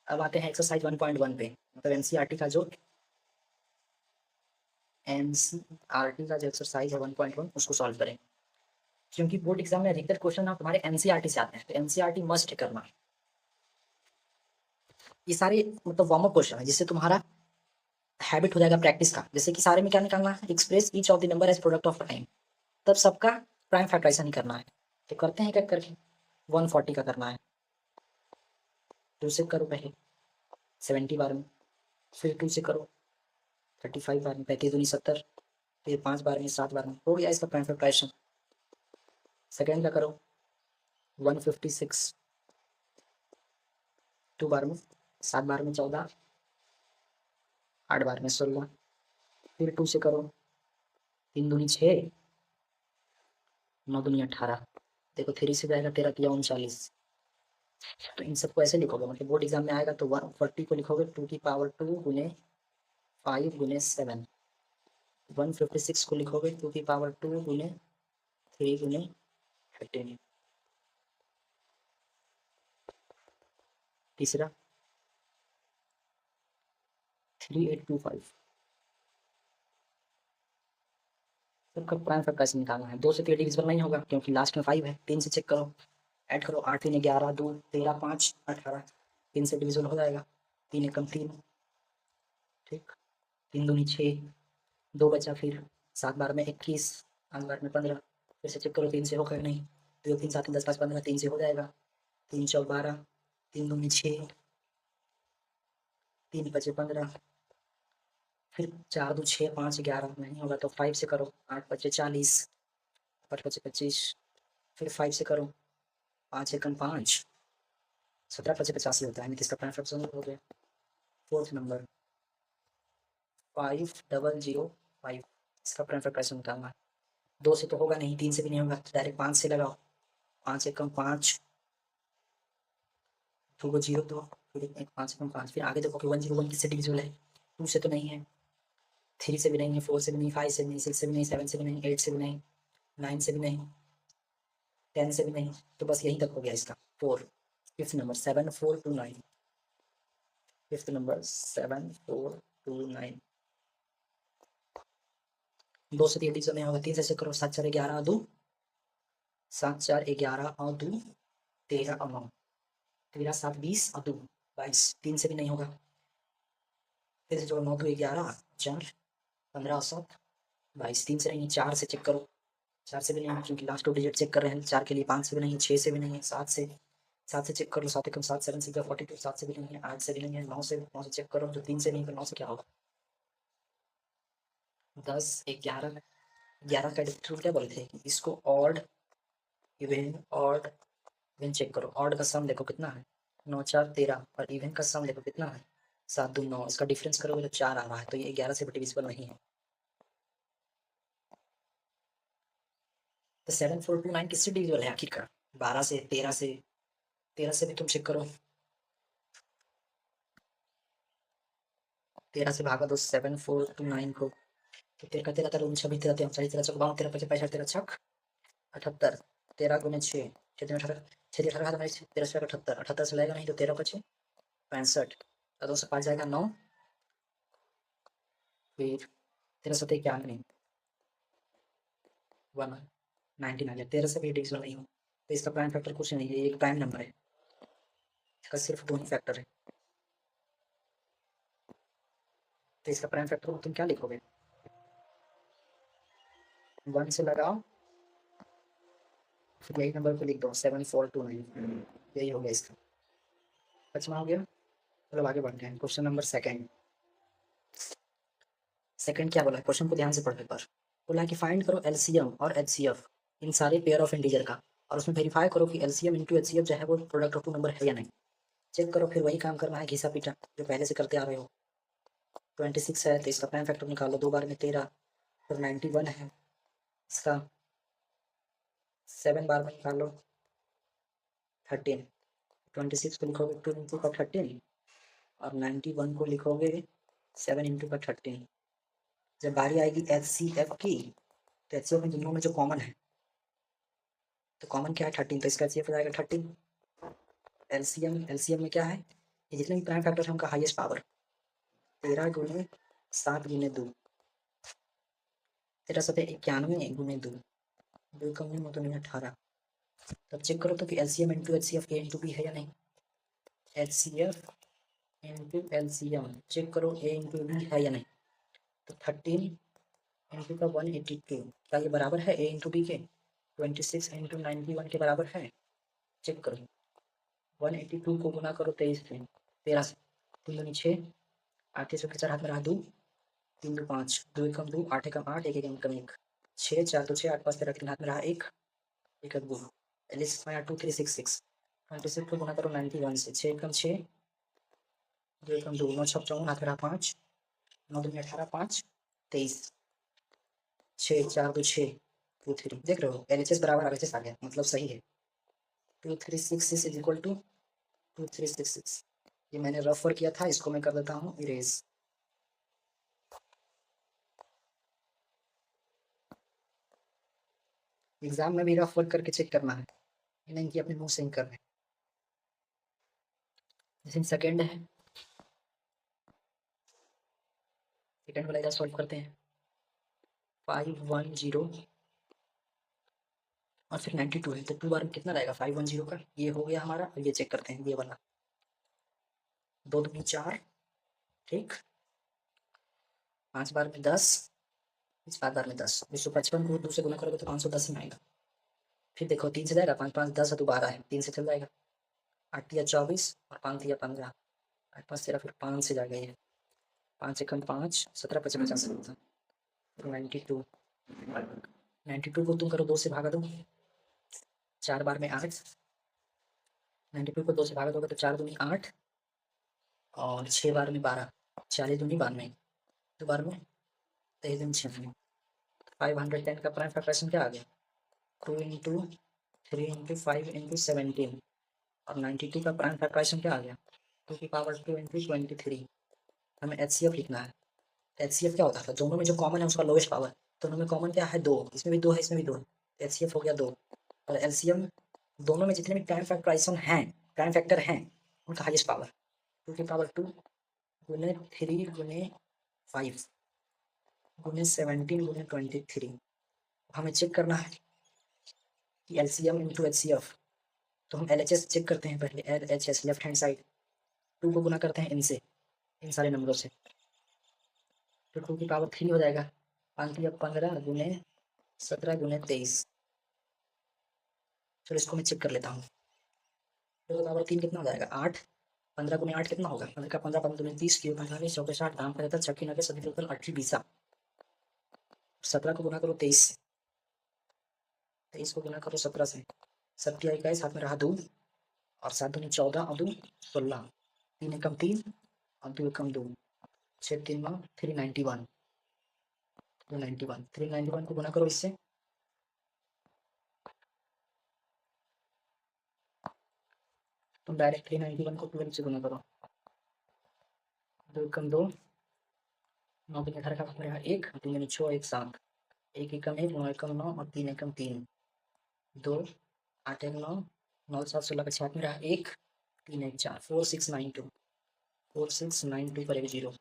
अब आते हैं एक्सरसाइज 1.1 पे, मतलब एनसीईआरटी का जो एक्सरसाइज है 1.1 उसको सॉल्व करें, क्योंकि बोर्ड एग्जाम में अधिकतर क्वेश्चन आप तुम्हारे एनसीईआरटी से आते हैं, तो एनसीईआरटी मस्ट करना। ये सारे मतलब वार्म अप क्वेश्चन है जिससे तुम्हारा हैबिट हो जाएगा प्रैक्टिस का, जैसे कि सारे में क्या निकालना है, express each of the number as product of time, तब सबका प्राइम फैक्टराइजेशन ही करना है, तो करते हैं क्या करके, 140 का करना है, 2 से करो पहले 70 बार में, फिर 2 से करो 35 बार में, 35 दूनी 70, फिर 5 बार में 7 बार में, हो गया इसका प्राइम फैक्टराइजेशन। सेकेंड का करो 156, 2 बार में 7 बार में 14, 8 बार में 16, फिर 2 से करो 3 दूनी 6, 9 दूनी 18, देखो 3 से जाएगा 13 किया 39, तो इन सबको ऐसे लिखोगे, मतलब बोर्ड एग्जाम में आएगा तो 140 को लिखोगे 2 की पावर 2 गुने 5 गुने 7, 156 को लिखोगे 2 की पावर 2 गुने 3 गुने 15, तीसरा 3825, सबका प्राइम फैक्टराइजेशन निकालना है, 2 से 3 डिविजिबल नहीं होगा क्योंकि लास्ट में 5 है, 3 से चेक करो, ऐड करो 8 3 11 2 13 5 18, 3 से डिविजिबल हो जाएगा, 3 एकम 3, ठीक, 3 दूनी 6, 2 बचा, फिर 7 बार में 21, 5 बार में 15, फिर से चेक करो 3 से होगा नहीं, 2 3 7 10 5 15, 3 से हो जाएगा, 3 चौक 12, 3 दूनी 6, 3 बचे 15, फिर 4 2 6 5 11 नहीं होगा तो 5 से करो, 8 5 40, 8 5 25, फिर 5 से करो, 5 एकम 5, 17 5 85 होता है, यानी किसका प्राइम फ्रैक्शन हो गया। फोर्थ नंबर 5005, इसका प्राइम फ्रैक्शन निकालना है। 2 से तो होगा नहीं, 3 से भी नहीं होगा, डायरेक्ट 5 से लगाओ, 5 एकम 5, 2 को 0 दो, फिर 5 एकम 5, फिर आगे देखो कि 101 किससे डिविजिबल है, 2 से तो नहीं है, 3 से भी नहीं है, 4 से भी नहीं, 5 से भी नहीं, 6 से भी नहीं, 7 से भी नहीं, 8 से भी नहीं, 9 से भी नहीं, 10 से भी नहीं, तो बस यहीं तक हो गया इसका 4। फिफ्थ नंबर 7429, फिफ्थ नंबर 7429, 2 से 3 डिविजन नहीं होगा, 3 से चेक करो, 7 4 11 2, 7 4 11 और 2 13 और 9, 13 7 20 और 2 22, 3 से भी नहीं होगा, फिर से जोड़ो, 9 2 11 4 15 और 7 22, 3 से नहीं है, 4 से चेक करो, 4 से भी नहीं है क्योंकि लास्ट 2 डिजिट चेक कर रहे हैं 4 के लिए, 5 से भी नहीं है, 6 से भी नहीं है, 7 से चेक कर लो, 7 एकम 7 7 6 42, 7 से भी नहीं है, 8 से भी नहीं है, 9 से चेक करो, तो 3 से नहीं, तो 9 से क्या होगा, 10 11 11 का डिफरेंस क्या बोले थे कि इसको ऑड इवन चेक करो, ऑड का सम देखो कितना है, 9 4 13, और इवन का सम देखो कितना है, 7 2 9, इसका डिफरेंस करोगे तो 4 आ रहा है, तो ये 11 से डिविजिबल नहीं है। तो 7429 किससे डिविजिबल है आखिरकार, 12 से, 13 से, 13 से भी तुम चेक करो, 13 से भागा दो 7429 को, तो 13 का 13 13 19 26 13 43 13 चौक 52 13 25 65 13 छक 78, 13 गुने 6 6 में 18, 6 18 हमारे 13 से 78, 78 से लगेगा नहीं तो 13 का 6 65, और 2 से 5 जाएगा 9, फिर 13 7 91 199 आ गया, 13 से भी डिविजिबल नहीं हो, तो इसका प्राइम फैक्टर कुछ नहीं है, ये एक प्राइम नंबर है, इसका सिर्फ 2 ही फैक्टर है, तो इसका प्राइम फैक्टर तुम क्या लिखोगे, 1 से लगाओ, फिर यही नंबर को लिख दो 7429, यही हो गया इसका, 5वां हो गया। चलो आगे बढ़ते हैं, क्वेश्चन नंबर सेकंड। सेकंड क्या बोला है, क्वेश्चन को ध्यान से पढ़ो एक बार, बोला कि फाइंड करो एलसीएम और एचसीएफ इन सारे पेयर ऑफ इंटीजर का, और उसमें वेरीफाई करो कि एलसीएम इंटू एचसीएफ जो है वो प्रोडक्ट ऑफ टू नंबर है या नहीं, चेक करो, फिर वही काम करना है घिसा पीटा जो पहले से करते आ रहे हो। 26 है तो इसका प्राइम फैक्टर निकालो, 2 बार में 13, फिर 91 है इसका 7 बार में निकालो 13, 26 को लिखोगे 2 इंटू का 13, और 91 को लिखोगे 7 इंटू का 13। जब बारी आएगी एच सी एफ की, तो एच सी एफ में दोनों में जो कॉमन है, तो कॉमन क्या है 13, तो इसका एच सी एफ हो जाएगा 13। एलसीएम में क्या है, ये जितने भी प्राइम फैक्टर है उनका हाईएस्ट पावर 13 गुने 7 गुने 2, 13 7 91 गुने 2, 2 कम नहीं हो तो नहीं 18, तब चेक करो तो कि LCM into H C F a into b है या नहीं, H C F into LCM check करो ए इंटू बी है या नहीं, तो 13 इंटू का 182, क्या ये बराबर है ए इंटू बी के, 26 इंटू 91 के बराबर है, चेक करो, 182 को गुना करो 23 से, 13 से, 3 दूनी 6, 8 से 4 हाथ में रहा 2, 3 2 5, 2 एकम 2, 8 एकम 8, 1 एकम 1, 6 4 तो 6, 8 5 13, 3 हाथ में रहा 1, 1 2, एलिस माया 2 3 6 6, 26 को गुना करो 91 से, 6 एकम 6, 2 एकम 2, 9 6 54, हाथ में रहा 5, 9 दूनी 18, 5 23, 6 4 2 6, 2 3, देख रहे हो एलएचएस बराबर आरएचएस आ गया, मतलब सही है, 2366 इज इक्वल टू 2366, ये मैंने रफ वर्क किया था, इसको मैं कर देता हूँ इरेज। एग्जाम में भी रफ वर्क करके चेक करना है, नहीं कि अपने मुंह से ही कर रहे हैं। जैसे सेकेंड है, सेकेंड वाला इधर सॉल्व करते हैं, 510 और फिर 92 है, तो 2 बार में कितना रहेगा 510 का, ये हो गया हमारा, और ये चेक करते हैं ये वाला, 2 दूनी 4, ठीक, 5 बार में 10, इस 5 बार में 10, 255 को 2 से गुना करोगे तो 510 में आएगा, फिर देखो 3 से जाएगा, 5 5 10 है तो 12 है, 3 से चल जाएगा, 8 या 24 और 5 या 15, 8 5 13, फिर 5 से जाएगा ये, 5 एकम 5, 17 5 50 होता 92। 92 को तुम करो 2 से भागा दो, 4 बार में 8। 92 को 2 से भागा दोगे तो 4 दूनी 8 और 6 बार में 12, 40 दूनी 92, 2 बार में 23 दूनी 96। 510 का प्राइम फैक्टराइजेशन क्या आ गया? 2 इंटू 3 इंटू 5 इंटू 17। और 92 का प्राइम फैक्टराइजेशन क्या आ गया? 2 की पावर 2 इंटू 23। हमें HCF लिखना है। HCF क्या होता था? दोनों में जो कॉमन है उसका लोएस्ट पावर। दोनों में कॉमन क्या है? 2, इसमें भी 2 है, इसमें भी 2 है, तो HCF हो गया 2। और LCM दोनों में जितने भी प्राइम फैक्टराइजेशन हैं, प्राइम फैक्टर हैं, उनका हाईएस्ट पावर 2 की पावर 2 गुने 3 गुने 5 गुने 17 गुने 23। हमें चेक करना है कि LCM इंटू HCF। तो हम LHS चेक करते हैं पहले, LHS लेफ्ट हैंड साइड 2 को गुना करते हैं इनसे, इन सारे नंबरों से, तो 2 की पावर 3 हो जाएगा। 5 या 15 गुने 17 गुने 23। चलो इसको मैं चेक कर लेता हूँ। 2 की पावर 3 कितना हो जाएगा? 8। 15 गुने 8 कितना होगा? 15 का 15 15 दुनी 30 की 45 चौके 60 दाम 75 छक्की 90 सभी टोटल 80 20। 17 को गुना करो 23 से, 23 को गुना करो 17 से, 7 आई का साथ में रहा 2 और 7 दूनी 14 और 2 16, 3 एकम 3 और 2 एकम 2, 6 3 391। 391 को गुना करो इससे, तुम डायरेक्ट 391 को 12 से गुना करो। 2 एकम 2, 9 दूनी 18 का भाग रहेगा 1, 3 दूनी 6 1 7, 1 एकम 1 9 एकम 9 और 3 एकम 3, 2 8 एक 9 9 7 16 का 6 में रहा 1, 3 1 4 4692, 4692 पर एक 0।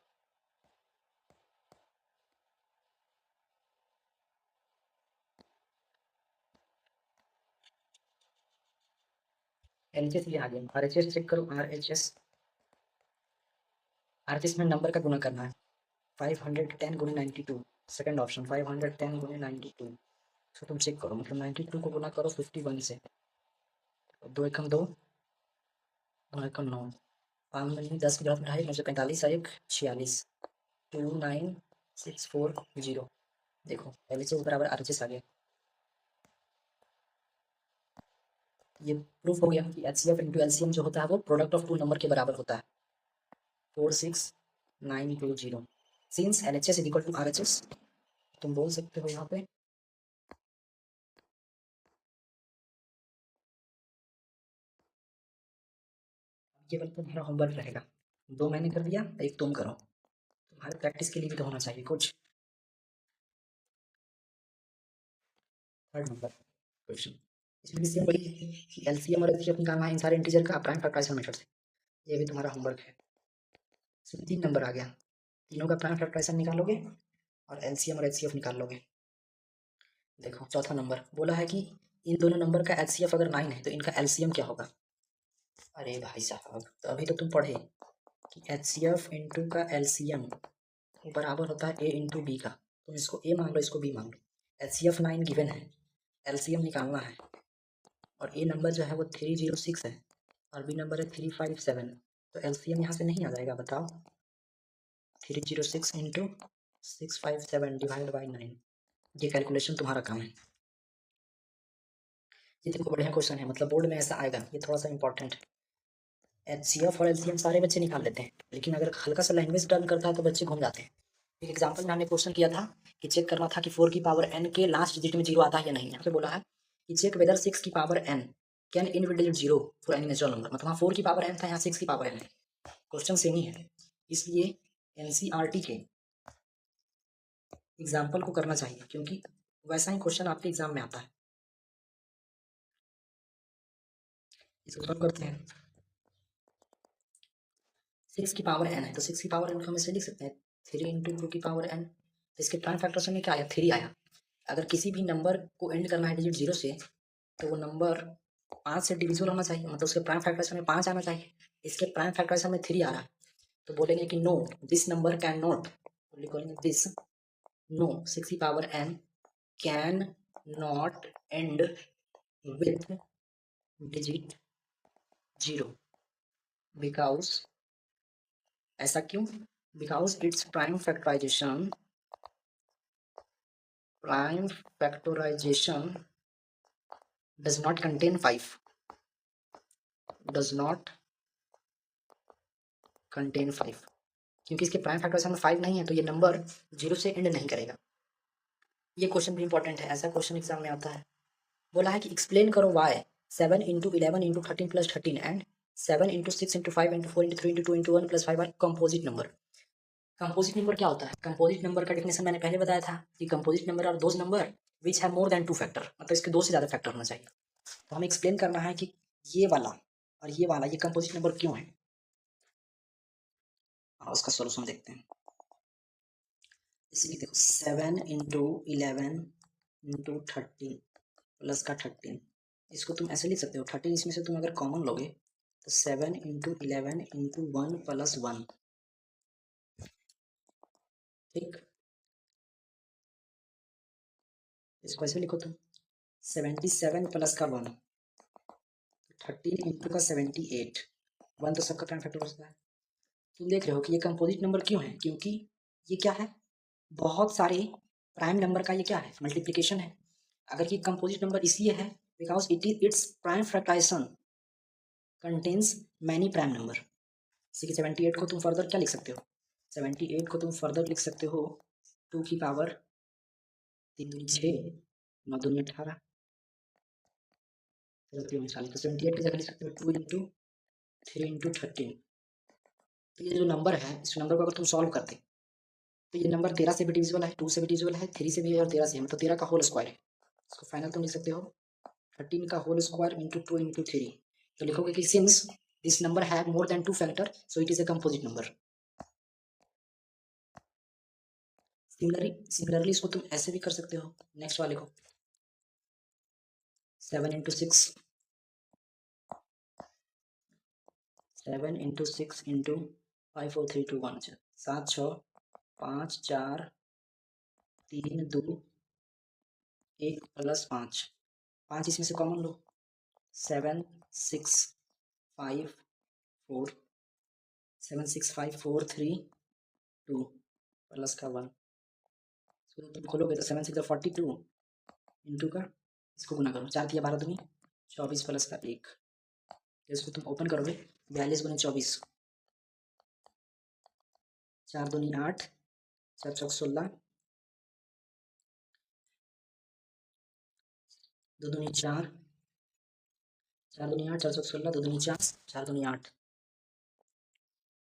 LHS ये आ गया। RHS चेक करो। RHS में नंबर का गुना करना है। 510 गुने 92, सेकंड ऑप्शन 510 गुने 92। तो तुम चेक करो, मतलब 92 को गुना करो 51 से, 2 एकम 2 9 एकम 9, 5 में 10 की जरूरत में रहा 45 1 46, 29640। देखो LHS बराबर RHS आ गया। ये प्रूफ हो गया कि HCF इंटू LCM जो होता है वो प्रोडक्ट ऑफ टू नंबर के बराबर होता है। 46920 since LHS is equal to RHS। तुम बोल सकते हो यहाँ पे केवल तुम्हारा होमवर्क रहेगा, 2 मैंने कर दिया, 1 तुम करो। तुम्हारे प्रैक्टिस के लिए भी तो होना चाहिए कुछ। थर्ड नंबर क्वेश्चन, इसमें भी सेम वही है कि LCM और HCF निकालना है इन सारे इंटीजर का प्राइम फैक्टराइजेशन मेथड से। ये भी तुम्हारा होमवर्क है। इसमें 3 नंबर आ गया, तीनों का प्राइम फैक्टराइजेशन निकालोगे और LCM और HCF निकाल लोगे। देखो चौथा नंबर बोला है कि इन दोनों नंबर का HCF अगर 9 है तो इनका LCM क्या होगा? अरे भाई साहब, तो अभी तो तुम पढ़े कि HCF इंटू का LCM बराबर होता है A इंटू बी का। तुम इसको A मान लो, इसको B मान लो। HCF 9 गिवन है, LCM निकालना है, और A नंबर जो है वो 306 है और B नंबर है 357। तो LCM यहाँ से नहीं आ जाएगा, बताओ। 306 इंटू 657 डिवाइड बाई 9। ये कैलकुलेशन तुम्हारा काम है। ये देखो बढ़िया क्वेश्चन है, मतलब बोर्ड में ऐसा आएगा, ये थोड़ा सा इंपॉर्टेंट है। HCF और LCM सारे बच्चे निकाल लेते हैं, लेकिन अगर हल्का सा लैंग्वेज टर्न करता है तो बच्चे घूम जाते हैं। एक एग्जाम्पल में हमने क्वेश्चन किया था कि चेक करना था कि 4 की पावर n के लास्ट डिजिट में 0 आता है या नहीं। यहाँ पे बोला है कि चेक वेदर 6 की power n can end with digit 0 for any natural number. मतलब 4 की पावर n था, यहाँ 6 की पावर n है, क्वेश्चन सेम ही है, इसलिए NCERT के एग्जाम्पल को करना चाहिए, क्योंकि वैसा ही क्वेश्चन आपके एग्जाम में आता है। इसको सॉल्व करते हैं। 6 की पावर n है तो 6 की पावर n को हम ऐसे लिख सकते हैं 3 इंटू 2 की पावर n। तो इसके प्राइम फैक्टराइजेशन में क्या आया? 3 आया। अगर किसी भी नंबर को एंड करना है डिजिट 0 से तो वो नंबर 5 से डिविजिबल होना चाहिए, मतलब उसके प्राइम फैक्टराइजेशन में 5 आना चाहिए। इसके प्राइम फैक्टराइजेशन में 3 आ रहा है, तो बोलेंगे कि no this number can not, बोलेंगे दिस नो 6 की power n can not end with digit 0 because. ऐसा क्यों? because its prime factorization does not contain 5, क्योंकि इसके प्राइम फैक्टराइजेशन में 5 नहीं है तो ये नंबर 0 से एंड नहीं करेगा। ये क्वेश्चन भी इंपॉर्टेंट है, ऐसा क्वेश्चन एग्जाम में आता है। बोला है कि एक्सप्लेन करो why 7 into 11 into 13 plus 13 and 7 into 6 into 5 into 4 into 3 into 2 into 1 plus 5 are composite number. Composite number क्या होता है? कंपोजिट नंबर का डेफिनेशन मैंने पहले बताया था कि composite number are those number which have more than 2 factor, मतलब इसके 2 से ज़्यादा फैक्टर होना चाहिए। तो हमें एक्सप्लेन करना है कि ये वाला और ये वाला ये कंपोजिट नंबर क्यों है। उसका सोल्यूशन देखते हैं। इसलिए देखो 7 इंटू 11 इंटू 13 प्लस का 13, इसको तुम ऐसे लिख सकते हो 13 इसमें से तुम अगर कॉमन लोगे तो 7 इंटू 11 इंटू 1 प्लस 1, ठीक। इसको ऐसे लिखो तुम 77 प्लस का 1, 13 इंटू का 78, 1 तो सबका प्राइम फैक्टर होता है। तुम देख रहे हो कि ये कंपोजिट नंबर क्यों है, क्योंकि ये क्या है, बहुत सारे प्राइम नंबर का ये क्या है, मल्टीप्लिकेशन है। अगर ये कंपोजिट नंबर इसलिए है because it's prime factorisation contains many prime number. जैसे कि 78 को तुम फर्दर क्या लिख सकते हो, 78 को तुम फर्दर लिख सकते हो 2 की पावर 3 दूनी 6, 9 दूनी 18, 40 तो 78 की जगह लिख सकते हो 2 इंटू 3 इंटू 13। तो ये जो नंबर है इस नंबर को अगर तुम सॉल्व करते तो ये नंबर 13 से भी डिविजिबल है, 2 से भी डिविजिबल है, 3 से भी है और 13 से है, मतलब 13 का होल स्क्वायर है। इसको फाइनल तुम लिख सकते हो 13 का होल स्क्वायर इंटू 2 इंटू 3। तो लिखोगे कि since this number have more than 2 factor so it is a composite number. Similarly इसको तुम ऐसे भी कर सकते हो, नेक्स्ट वाले को 7 इंटू 6 7 इंटू 6 इंटू 5 4 3 2 1 7 6 5 4 3 2 1 प्लस 5, 5 इसमें से कॉमन लो 7 6 5 4 7 6 5 4 3 2 प्लस का 1। तो तुम खोलोगे तो 7 6 42 इंटू का इसको गुना करो, 4 12 दूनी 24 प्लस का 1। इसको तुम ओपन करोगे 42 गुना 24, 4 दूनी 8, 4 चौक 16, 2 दूनी 4, 4 दूनी 8, 4 चौक 16, 2 दूनी 4, 4 दूनी 8,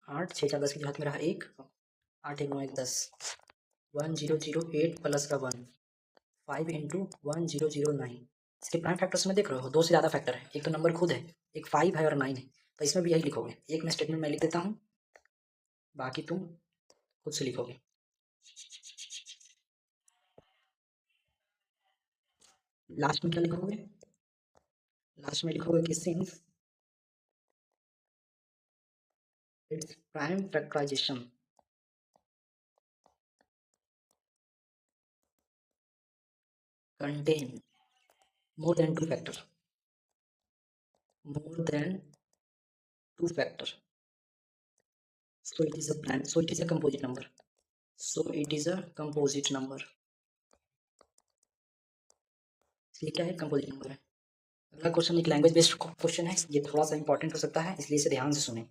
8 6 4 10 के हाथ में रहा 1, 8 1 9 1 10, 1008 प्लस का 1, 5 इंटू 1009। इसके प्राइम फैक्टर्स में देख रहे हो 2 से ज़्यादा फैक्टर है, एक तो नंबर खुद है, एक 5 है और 9 है, तो इसमें भी यही लिखोगे। एक मैं स्टेटमेंट में लिख देता हूँ, बाकी तुम खुद से लिखोगे। लास्ट में क्या लिखोगे, लास्ट में लिखोगे कि since it's prime factorisation contain more than 2 factor, more than 2 factor, so it is a prime, so it is a composite number, so it is a composite number। ये क्या है, कंपोजिट नंबर है। अगला question एक language based question है, ये थोड़ा सा इंपॉर्टेंट हो सकता है इसलिए इसे ध्यान से सुने,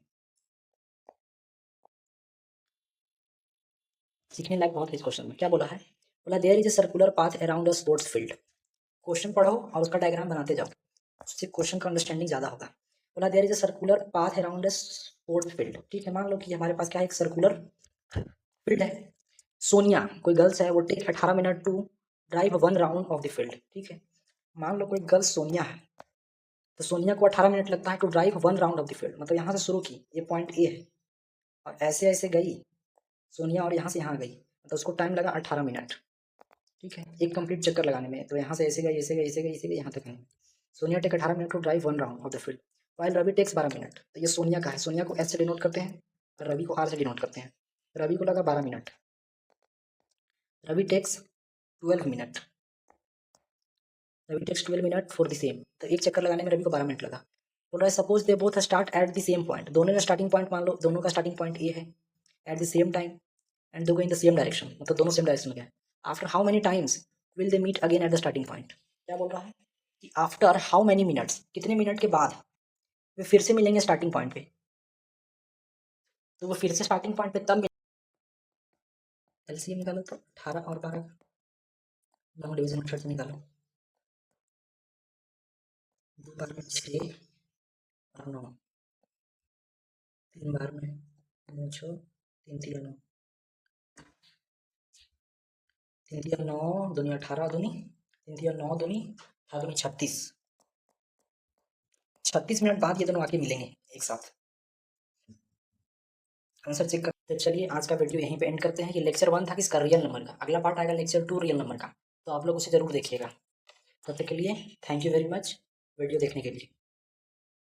सीखने लायक बहुत है। इस क्वेश्चन में क्या बोला है, बोला there is a circular path around a sports field. Question पढ़ो और उसका डायग्राम बनाते जाओ, उससे क्वेश्चन का अंडरस्टैंडिंग ज़्यादा होगा। बोला there is a circular path around a sports field, ठीक है। मान लो कि हमारे पास क्या है, एक सर्कुलर फील्ड है। सोनिया कोई गर्ल्स है, वो take 18 minute to drive 1 round of the field, ठीक है। मान लो कोई गर्ल्स सोनिया है, तो सोनिया को 18 मिनट लगता है to drive 1 round of the field, मतलब यहाँ से शुरू की, ये पॉइंट ए है और ऐसे ऐसे गई सोनिया और यहाँ से यहाँ गई, तो उसको टाइम लगा 18 मिनट, ठीक है, एक कंप्लीट चक्कर लगाने में। तो यहाँ से ऐसे गई ऐसे गई ऐसे गई ऐसे गई यहाँ तक गई। Sonia take 18 minute to drive 1 round of the field while Ravi takes 12 minute. तो ये सोनिया का है, सोनिया को एस से डिनोट करते हैं और रवि को आर से डिनोट करते हैं। रवि को लगा 12 minute, Ravi takes 12 minute, Ravi takes 12 minute for the same. तो एक चक्कर लगाने में रवि को 12 मिनट लगा। बोल रहा है suppose they both start at the same point, दोनों का स्टार्टिंग पॉइंट मान लो, दोनों का स्टार्टिंग पॉइंट ए है at the same time and they go in the same direction, मतलब दोनों सेम डायरेक्शन में गए, after how many times will they meet again at the starting point. क्या बोल रहा है कि आफ्टर हाउ मेनी मिनट्स, कितने मिनट के बाद वे फिर से मिलेंगे स्टार्टिंग पॉइंट पे। तो वो फिर से स्टार्टिंग पॉइंट पे तब एलसीएम निकालो, तो 18 और 12 दोनों डिवीजन मेथड से निकालो, 2 बार में 6 और 9, 3 बार में 9 6 3 3 9, 3 3 9 दूनी 18 दूनी 3 3 9 दूनी 18 दूनी 36, 36 मिनट बाद ये दोनों आके मिलेंगे एक साथ। आंसर चेक कर। तो चलिए आज का वीडियो यहीं पे एंड करते हैं। ये लेक्चर 1 था किसका, रियल नंबर का। अगला पार्ट आएगा लेक्चर 2 रियल नंबर का, तो आप लोग उसे जरूर देखिएगा। तब तक के लिए thank you very much video देखने के लिए।